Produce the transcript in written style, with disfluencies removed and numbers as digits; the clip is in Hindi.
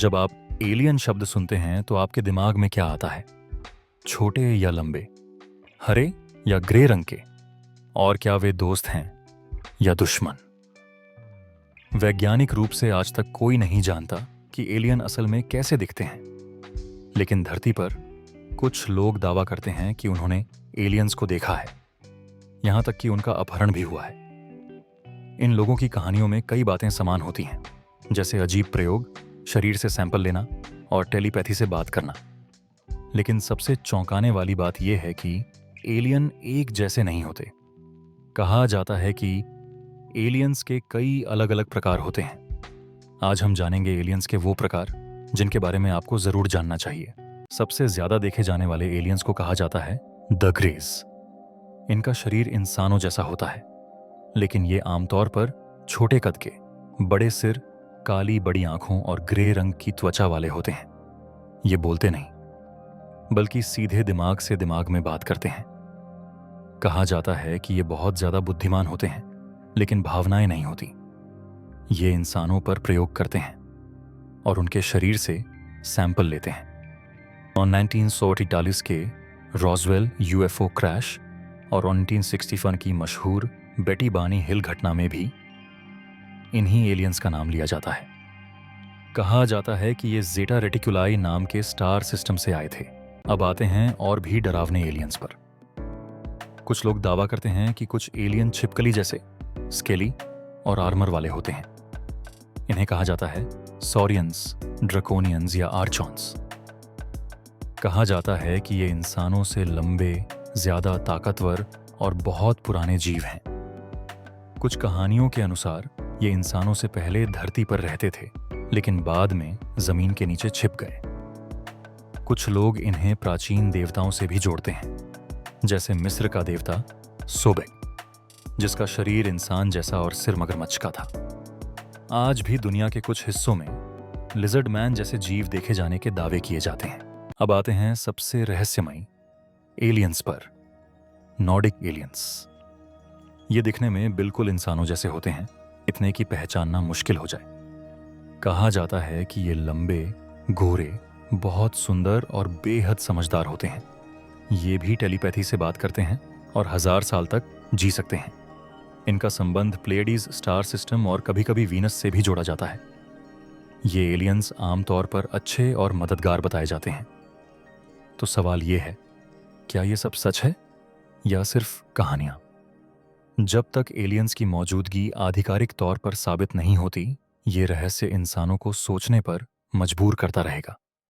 जब आप एलियन शब्द सुनते हैं तो आपके दिमाग में क्या आता है? छोटे या लंबे, हरे या ग्रे रंग के? और क्या वे दोस्त हैं या दुश्मन? वैज्ञानिक रूप से आज तक कोई नहीं जानता कि एलियन असल में कैसे दिखते हैं, लेकिन धरती पर कुछ लोग दावा करते हैं कि उन्होंने एलियंस को देखा है, यहां तक कि उनका अपहरण भी हुआ है। इन लोगों की कहानियों में कई बातें समान होती हैं, जैसे अजीब प्रयोग, शरीर से सैंपल लेना और टेलीपैथी से बात करना। लेकिन सबसे चौंकाने वाली बात यह है कि एलियन एक जैसे नहीं होते। कहा जाता है कि एलियंस के कई अलग अलग प्रकार होते हैं। आज हम जानेंगे एलियंस के वो प्रकार जिनके बारे में आपको जरूर जानना चाहिए। सबसे ज्यादा देखे जाने वाले एलियंस को कहा जाता है द ग्रेज। इनका शरीर इंसानों जैसा होता है, लेकिन ये आमतौर पर छोटे कद के, बड़े सिर, काली बड़ी आंखों और ग्रे रंग की त्वचा वाले होते हैं। ये बोलते नहीं, बल्कि सीधे दिमाग से दिमाग में बात करते हैं। कहा जाता है कि ये बहुत ज्यादा बुद्धिमान होते हैं, लेकिन भावनाएं नहीं होती। ये इंसानों पर प्रयोग करते हैं और उनके शरीर से सैंपल लेते हैं। और 1948 के रॉसवेल यूएफओ क्रैश और 1961 की मशहूर बेटी बानी हिल घटना में भी इन्हीं एलियंस का नाम लिया जाता है। कहा जाता है कि ये ज़ेटा रेटिकुलाई नाम के स्टार सिस्टम से आए थे। अब आते हैं और भी डरावने एलियंस पर। कुछ लोग दावा करते हैं कि कुछ एलियन छिपकली जैसे, स्केली और आर्मर वाले होते हैं। इन्हें कहा जाता है सॉरियंस, ड्रकोनियंस या आर्चॉन्स। कहा जाता है कि ये इंसानों से लंबे, ज्यादा ताकतवर और बहुत पुराने जीव हैं। कुछ कहानियों के अनुसार ये इंसानों से पहले धरती पर रहते थे, लेकिन बाद में जमीन के नीचे छिप गए। कुछ लोग इन्हें प्राचीन देवताओं से भी जोड़ते हैं, जैसे मिस्र का देवता सोबेक, जिसका शरीर इंसान जैसा और सिर मगरमच्छ का था। आज भी दुनिया के कुछ हिस्सों में लिजर्ड मैन जैसे जीव देखे जाने के दावे किए जाते हैं। अब आते हैं सबसे रहस्यमयी एलियंस पर, नॉर्डिक एलियंस। ये दिखने में बिल्कुल इंसानों जैसे होते हैं, इतने की पहचानना मुश्किल हो जाए। कहा जाता है कि ये लंबे, गोरे, बहुत सुंदर और बेहद समझदार होते हैं। ये भी टेलीपैथी से बात करते हैं और 1000 साल तक जी सकते हैं। इनका संबंध प्लेयडीज स्टार सिस्टम और कभी-कभी वीनस से भी जोड़ा जाता है। ये एलियंस आमतौर पर अच्छे और मददगार बताए जाते हैं। तो सवाल ये है, क्या ये सब सच है या सिर्फ कहानियां? जब तक एलियंस की मौजूदगी आधिकारिक तौर पर साबित नहीं होती, ये रहस्य इंसानों को सोचने पर मजबूर करता रहेगा।